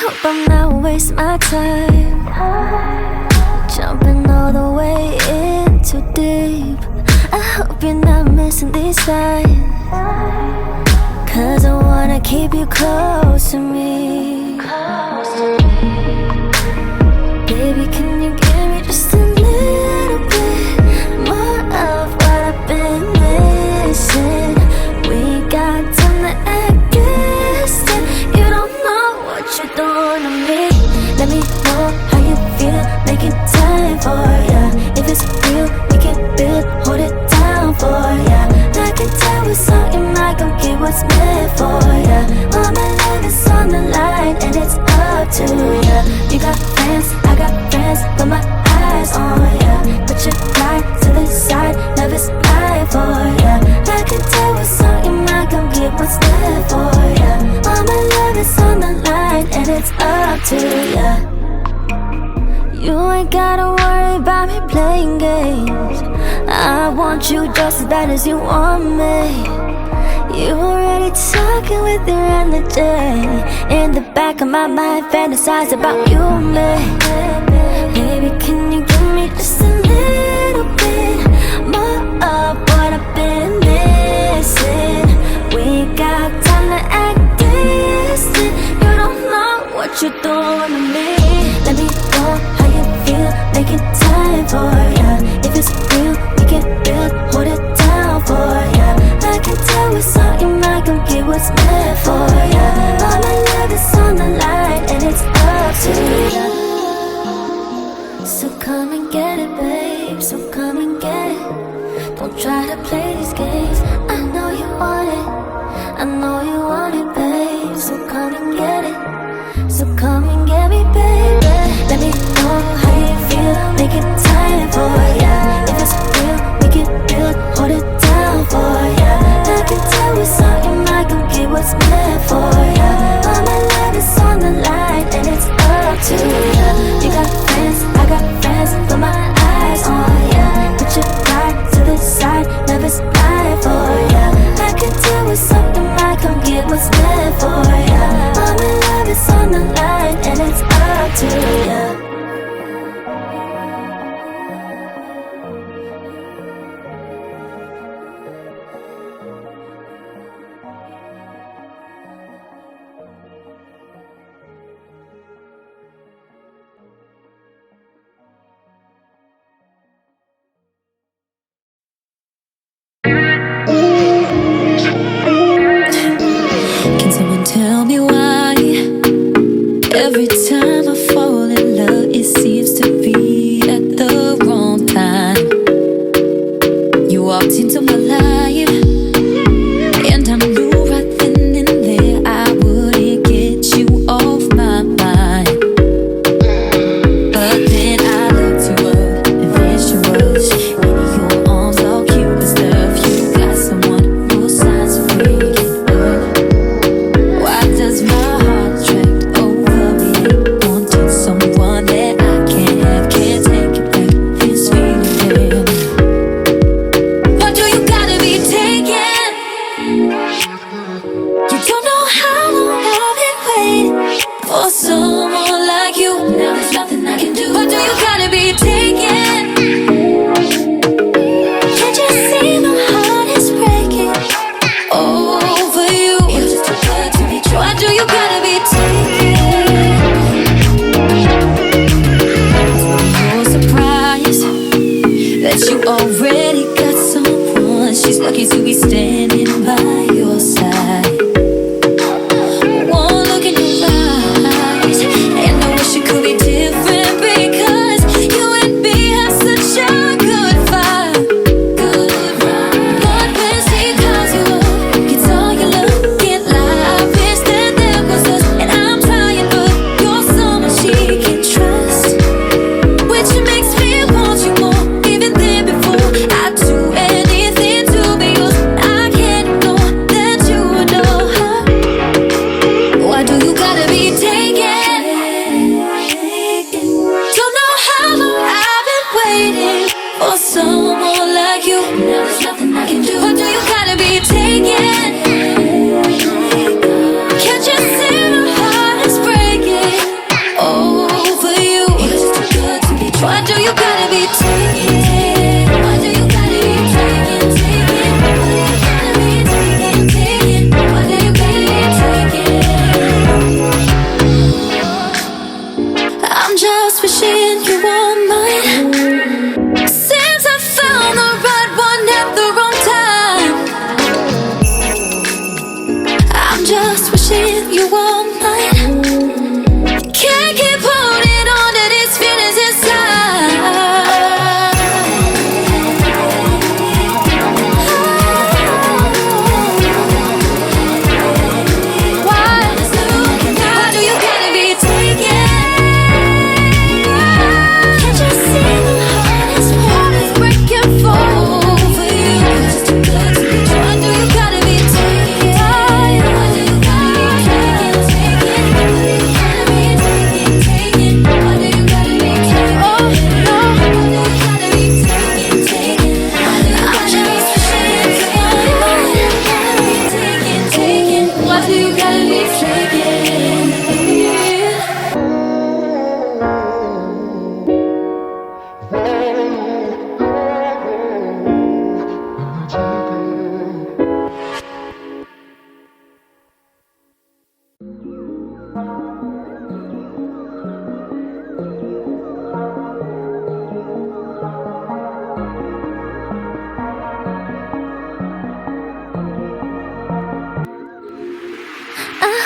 hope I'm not wasting my time, jumping all the way in too deep. I hope you're not missing these signs, 'cause I wanna keep you close to me. Baby, can you give me just a little bit more of what I've been missing? We got time to act distant. You don't know what you're doing to me. Let me know how you feel, making time for ya. If it's real, we can build, hold it down for ya. I can tell it's on your mind, gon' get what's meant for ya. All my love is on the line, and it's up to ya. You got friends, I got friends, got my eyes on ya. Put your pride to the side, love is blind for ya. I can tell what's on your mind, gon' get what's meant for ya. All my love is on the line, and it's up to ya. You ain't gotta worry about me playing games. I want you just as bad as you want me. You already talking with your energy. In the back of my mind, fantasize about you and me. Baby, can you give me just a little bit more of what I've been missing? We got time to act distant. You don't know what you're doing to me. Let me know how you feel, making time for ya. If it's real, we can build, hold it down for ya. I can tell what's on your mind, gon' get what's meant for ya. All my love is on the line, and it's up to ya. So come and get it, babe, so come and get it. Don't try to play these games, I know you want it. I know you want it, babe, so come and get it. So come and get me, baby. Let me know how you feel, making time for ya. If it's real, we can build, hold it down for ya. I can tell what's on your mind, gon' get what's meant for ya. All my love is on the line, and it's up to ya. You got friends, I got friends, put my eyes on ya. Put your pride to the side, love is blind for ya. I can tell what's on your mind, gon' get what's meant for ya. All my love is on the line, and it's up to ya. Can someone tell me why every time I fall in love it seems to be at the wrong time? You walked into my life and I knew right then and there I wouldn't get you off my mind. But then I looked you up and there she was, in your arms all cute and stuff. You got someone, your signs are freaking up. Why does my heart attract over me? Wanting someone that I can't have, can't take it back, this feeling. Why do you gotta be taken? You don't know how long I've been waiting for someone like you. Now there's nothing I can do. Why do you gotta be taken? Can't you see my heart is breaking over you? You're just too good to be true. Why do you gotta be taken? You're surprised that you already got someone. She's lucky to be standing by your side. One look in your eyes, and I wish it could be different, because you and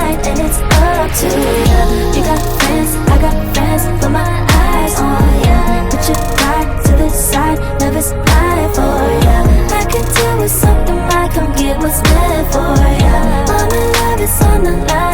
tonight, and it's up to ya. You got friends, I got friends, put my eyes on ya. Put your pride to the side, never slide for ya. I can tell with something I come get what's meant for ya. I'm in love, it's on the line.